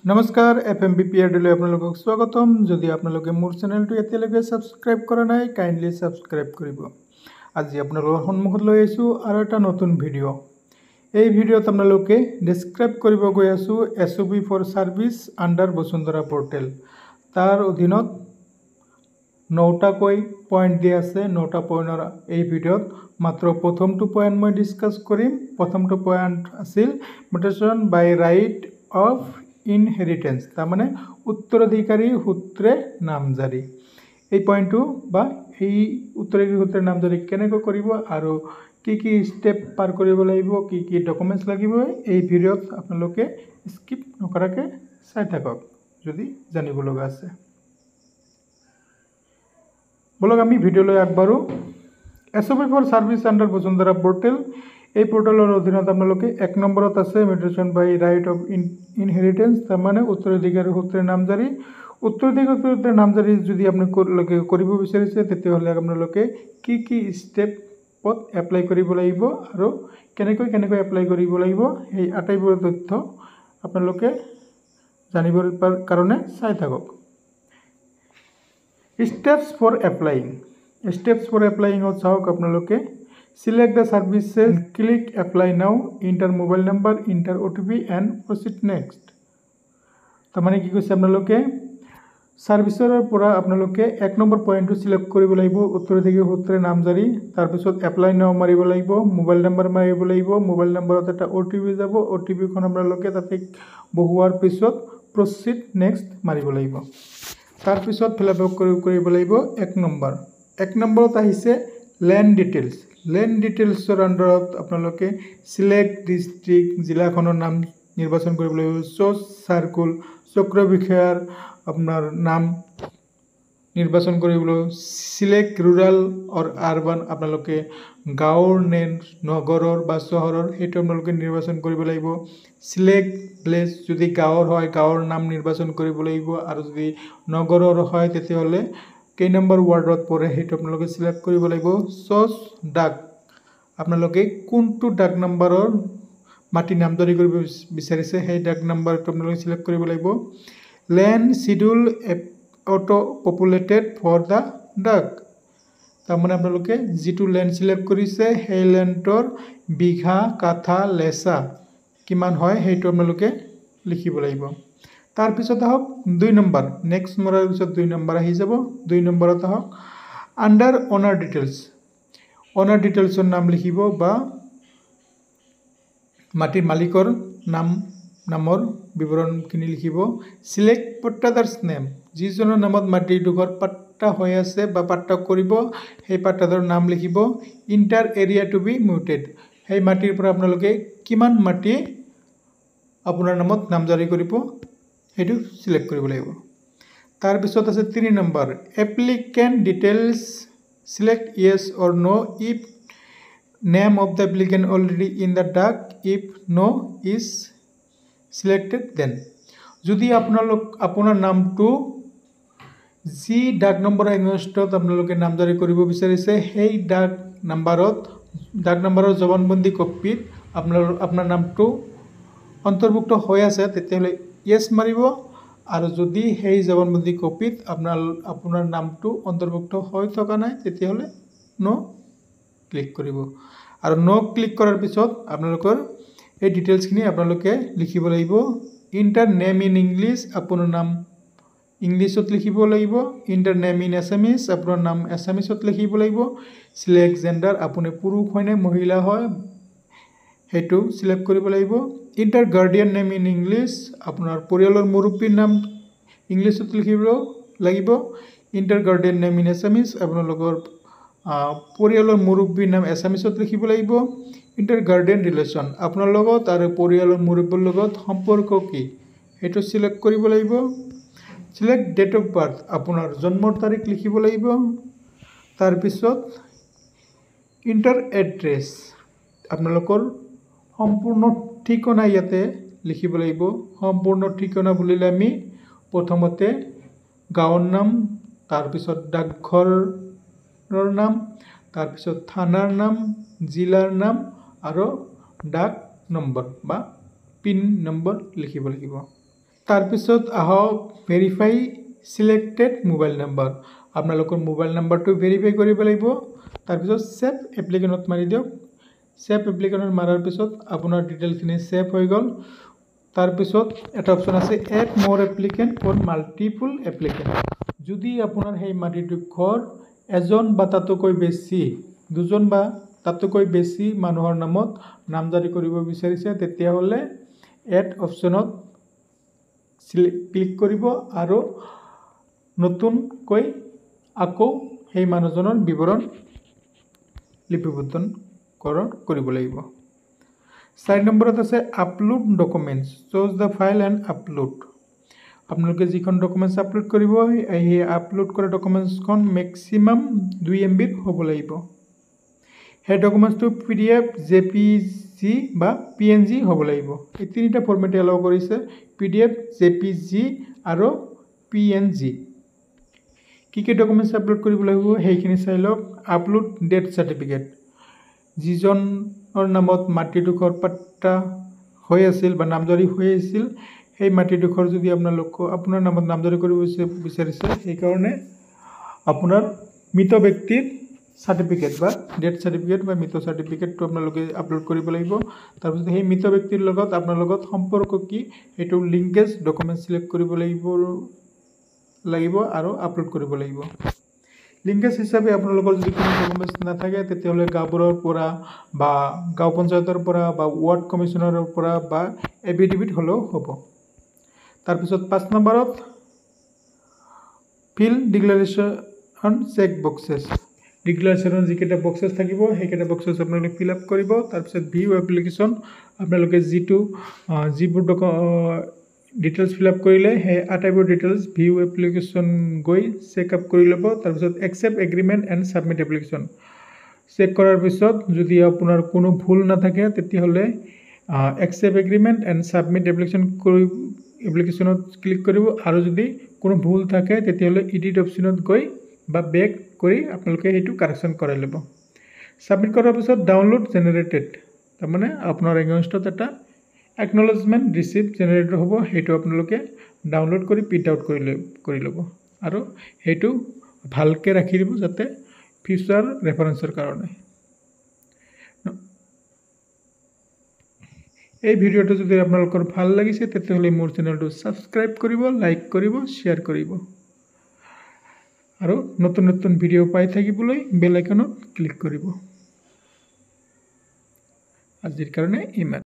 नमस्कार FmBprd লৈ আপোনালোকক স্বাগতম। যদি আপোনালোকে মোৰ চেনেলটো এতিয়ালৈকে সাবস্ক্ৰাইব কৰা নাই কাইন্ডলি সাবস্ক্ৰাইব কৰিব। আজি আপোনালোকৰ সন্মুখত লৈ আহিছো আৰু এটা নতুন ভিডিও। এই ভিডিওত আপোনালোকে ডেসক্ৰাইব কৰিব গৈ আছো SOB for service under Basundhara portal. তাৰ অধীনত 9টা পইণ্ট দিয়া আছে। 9টা পইণ্টৰ এই ভিডিওত মাত্ৰ প্ৰথমটো পইণ্ট মই ডিসকাস কৰিম। প্ৰথমটো পইণ্ট আছিল mutation by right of inheritance, তাৰ মানে উত্তৰাধিকাৰী সূত্ৰে নামজাৰি। এই পইণ্টটো বা এই উত্তৰাধিকাৰী সূত্ৰে নামজাৰি কেনেকৈ কৰিব আৰু কি স্টেপ পাৰ কৰিব লাগিব, কি ডকুমেন্টস লাগিব, এই ভিডিওত আপোনালোকে স্কিপ নকৰাকে চাই থাকক যদি জানিব লগা আছে। বলক আমি ভিডিওলৈ আগবাঢ়ো। SOB for service under Basundhara portal. এই পোৰ্টেলৰ অধীনত আপোনালোকে 1 নম্বৰত আছে mutation by right of inheritance, তাৰ মানে উত্তৰাধিকাৰী সূত্ৰে নামজাৰি। উত্তৰাধিকাৰী সূত্ৰে নামজাৰি যদি আপোনালোকে কৰিব বিচাৰিছে তেতিয়াহ'লে আপোনালোকে কি ষ্টেপত এপ্লাই কৰিব লাগিব আৰু কেনেকৈ এপ্লাই কৰিব লাগিব এই আটাইবোৰ তথ্য আপোনালোকে জানিবৰ কাৰণে চাই থাকক। Steps for applying. Steps for applying ত চাওক আপোনালোকে select the services, click apply now, enter mobile number, enter OTP and proceed next. তাৰমানে কি কৈছে আপোনালোকে সাৰ্ভিসৰ পৰা আপোনালোকে 1 নম্বৰ পইণ্টটো সিলেক্ট কৰিব লাগিব উত্তৰাধিকাৰী সূত্ৰে নামজাৰি। তাৰ পিছত এপ্লাই নাও মাৰিব লাগিব, মোবাইল নম্বৰ মাৰিব লাগিব। মোবাইল নম্বৰত এটা OTP যাব, OTP খন আপোনালোকে তাতে বহুৱাৰ পিছত proceed next মাৰিব লাগিব। তাৰ পিছত ফিল আপ কৰিব লাগিব 1 নম্বৰ। 1 নম্বৰত আহিছে ল্যান্ড ডিটেইলছ। ল্যান্ড ডিটেইলছৰ আন্ডাৰত আপোনালোকে সিলেক্ট ডিস্ট্ৰিক্ট, জিলাখনৰ নাম নিৰ্বাচন কৰিব লাগিব। চ'চ সাৰ্কুল, চক্ৰ বিষয়াৰ আপোনাৰ নাম নিৰ্বাচন কৰিব লাগিব। সিলেক্ট ৰুৰাল অৰ আৰবান, আপোনালোকে গাঁৱৰ নে নগৰৰ বা চহৰৰ সেইটো আপোনালোকে নিৰ্বাচন কৰিব লাগিব। সিলেক্ট প্লেস, যদি গাঁৱৰ হয় গাঁৱৰ নাম নিৰ্বাচন কৰিব লাগিব আৰু যদি নগৰৰ হয় তেতিয়াহ'লে কেই নম্বৰ ৱাৰ্ডত পৰে সেইটো আপোনালোকে সিলেক্ট কৰিব লাগিব। চ'চ ডাক, আপোনালোকে কোনটো ডাক নম্বৰৰ মাটি নামজাৰি কৰিব বিচাৰিছে সেই ডাক নম্বৰটো আপোনালোকে সিলেক্ট কৰিব লাগিব। Land schedule auto populated for the ডাক, তাৰমানে আপোনালোকে যিটো ল্যান্ড সিলেক্ট কৰিছে সেই ল্যান্ডৰ বিঘা, কাঠা, লেচা কিমান হয় সেইটো আপোনালোকে লিখিব লাগিব। তাৰ পিছত আহক 2 নম্বৰ। নেক্সট মৰাৰ পিছত 2 নম্বৰ আহি যাব। 2 নম্বৰত আহক আন্ডাৰ অনাৰ ডিটেইলছ। অনাৰ ডিটেইলছৰ নাম লিখিব বা মাটিৰ মালিকৰ নামৰ বিৱৰণখিনি লিখিব। সিলেক্ট পট্টাদাৰ্স নেম, যিজনৰ নামত মাটিৰ দুঘৰ পাট্টা হৈ আছে বা পাট্টা কৰিব সেই পাট্টাদাৰৰ নাম লিখিব। Enter area to be muted, সেই মাটিৰ পৰা আপোনালোকে কিমান মাটি আপোনাৰ নামত নামজাৰি কৰিব সেইটো সিলেক্ট কৰিব লাগিব। তাৰ পিছত আছে 3 number applicant details. Select yes or no if name of the applicant already in the ডাক, if no is selected then. যদি আপোনাৰ নামটো যি ডাক নম্বৰ এগেইনষ্টত আপোনালোকে নামজাৰি কৰিব বিচাৰিছে সেই ডাক নম্বৰৰ জবানবন্দী কপিত আপোনাৰ নামটো অন্তৰ্ভুক্ত হৈ আছে তেতিয়াহ'লে ইয়েছ মাৰিব, আৰু যদি সেই জবানবন্দী কপিত আপোনাৰ নামটো অন্তৰ্ভুক্ত হৈ থকা নাই তেতিয়াহ'লে নো ক্লিক কৰিব। আৰু নো ক্লিক কৰাৰ পিছত আপোনালোকৰ এই ডিটেইলছখিনি আপোনালোকে লিখিব লাগিব। ইণ্টাৰ নেম ইন ইংলিছ, আপোনাৰ নাম ইংলিছত লিখিব লাগিব। ইণ্টাৰ নেম ইন এছামিছ, আপোনাৰ নাম এছামিছত লিখিব লাগিব। সিলেক্ট জেণ্ডাৰ, আপুনি পুৰুষ হয় নে মহিলা হয় সেইটো সিলেক্ট কৰিব লাগিব। Inter Guardian name in English, আপোনাৰ পৰিয়ালৰ মুৰব্বীৰ নাম ইংলিছত লিখিব লাগিব। ইণ্টাৰ গাৰ্ডিয়ান নেম ইন এছামিছ, আপোনালোকৰ পৰিয়ালৰ মুৰব্বীৰ নাম এছামিছত লিখিব লাগিব। ইণ্টাৰ গাৰ্ডিয়ান ৰিলেশ্যন, আপোনাৰ লগত আৰু পৰিয়ালৰ মুৰব্বীৰ লগত সম্পৰ্ক কি সেইটো সিলেক্ট কৰিব লাগিব। সিলেক্ট ডেট অফ বাৰ্থ, আপোনাৰ জন্মৰ তাৰিখ লিখিব লাগিব। তাৰপিছত ইণ্টাৰ এড্ৰেছ, আপোনালোকৰ সম্পূৰ্ণ ঠিকনা ইয়াতে লিখিব লাগিব। সম্পূৰ্ণ ঠিকনা বুলিলে আমি প্ৰথমতে গাঁৱৰ নাম, তাৰপিছত ডাকঘৰৰ নাম, তাৰপিছত থানাৰ নাম, জিলাৰ নাম আৰু ডাক নম্বৰ বা পিন নম্বৰ লিখিব লাগিব। তাৰপিছত আহক ভেৰিফাই সিলেক্টেড মোবাইল নাম্বাৰ আপোনালোকৰ মোবাইল নাম্বাৰটো ভেৰিফাই কৰিব লাগিব তাৰপিছত সেভ এপ্লিকেশনত মাৰি দিয়ক সেভ এপ্লিকেশনত মাৰাৰ পিছত আপোনাৰ ডিটেইলখিনি সেভ হৈ গ'ল তাৰপিছত এটা অপচন আছে এড মোৰ এপ্লিকেন্ট ফৰ মাল্টিপল এপ্লিকেন্ট যদি আপোনাৰ সেই মাটিডোখৰ এজন বা তাতকৈ বেছি দুজন বা তাতকৈ বেছি মানুহৰ নামত নামজাৰি কৰিব বিচাৰিছে তেতিয়াহ'লে এড অপচনত ক্লিক কৰিব আৰু নতুনকৈ আকৌ সেই মানুহজনৰ বিৱৰণ লিপিবদ্ধকৰণ কৰিব লাগিব 4 নম্বৰত আছে upload documents choose the file and upload আপোনালোকে যিখন ডকুমেন্টস আপলোড কৰিব এই আপলোড কৰা ডকুমেন্টসখন ম্যাক্সিমাম 2 MB হ'ব লাগিব সেই ডকুমেন্টসটো PDF JPG বা PNG হ'ব লাগিব এই তিনিটা ফৰমেটে এলাও কৰিছে PDF JPG আৰু PNG কি ডকুমেন্টস আপলোড কৰিব লাগিব সেইখিনি চাই লওক আপলোড ডেথ সাৰ্টিফিকেট যিজনৰ নামত মাটিডোখৰ পাট্টা হৈ আছিল বা নামজাৰি হৈ আছিল সেই মাটিডোখৰ যদি আপোনাৰ নামত নামজাৰি কৰিব বিচাৰিছে সেই কাৰণে আপোনাৰ মৃত ব্যক্তিৰ সাৰ্টিফিকেট বা ডেথ সাৰ্টিফিকেট বা মৃত সাৰ্টিফিকেটটো আপোনালোকে আপলোড কৰিব লাগিব তাৰপিছত সেই মৃত ব্যক্তিৰ লগত আপোনাৰ লগত সম্পৰ্ক কি এইটো লিংকেজ ডকুমেন্ট সিলেক্ট কৰিব লাগিব আৰু আপলোড কৰিব লাগিব লিংকেজ হিচাপে আপোনালোকৰ যদি কোনো ডকুমেন্টস নাথাকে তেতিয়াহ'লে গাঁওবোৰৰ পৰা বা গাঁও পঞ্চায়তৰ পৰা বা ৱাৰ্ড কমিশনাৰৰ পৰা বা এফিডেভিট হ'লেও হ'ব তাৰপিছত 5 নম্বৰত ফিল ডিক্লাৰেশ্যন চেক বক্সেছ ডিক্লাৰেশ্যনৰ যিকেইটা বক্সেছ থাকিব সেইকেইটা বক্সেছ আপোনালোকে ফিল আপ কৰিব তাৰপিছত ভিউ এপ্লিকেশ্যন আপোনালোকে যিবোৰ ডিটেইলছ ফিল আপ কৰিলে সেই আটাইবোৰ ডিটেইলছ ভিউ এপ্লিকেশ্যন গৈ চেক আপ কৰি ল'ব তাৰপিছত accept agreement and submit application check কৰাৰ পিছত যদি আপোনাৰ কোনো ভুল নাথাকে তেতিয়াহ'লে একচেপ্ট এগ্ৰিমেণ্ট এণ্ড ছাবমিট এপ্লিকেশ্যনত ক্লিক কৰিব আৰু যদি কোনো ভুল থাকে তেতিয়াহ'লে এডিট অপশ্যনত গৈ বা বেক কৰি আপোনালোকে সেইটো কাৰেকশ্যন কৰাই ল'ব ছাবমিট কৰাৰ পিছত ডাউনলোড জেনেৰেটেড তাৰমানে আপোনাৰ এগেইনষ্টত এটা একনলেজমেণ্ট ৰিচিপ্ট জেনেৰেট হ'ব সেইটো আপোনালোকে ডাউনলোড কৰি প্ৰিণ্ট আউট কৰি ল'ব আৰু সেইটো ভালকৈ ৰাখি দিব যাতে ফিউচাৰ ৰেফাৰেন্সৰ কাৰণে এই ভিডিঅ'টো যদি আপোনালোকৰ ভাল লাগিছে তেতিয়াহ'লে মোৰ চেনেলটো সাবস্ক্ৰাইব কৰিব লাইক কৰিব শ্বেয়াৰ কৰিব আৰু নতুন নতুন ভিডিঅ' পাই থাকিবলৈ বেল আইকনত ক্লিক কৰিব আজিৰ কাৰণে ইমান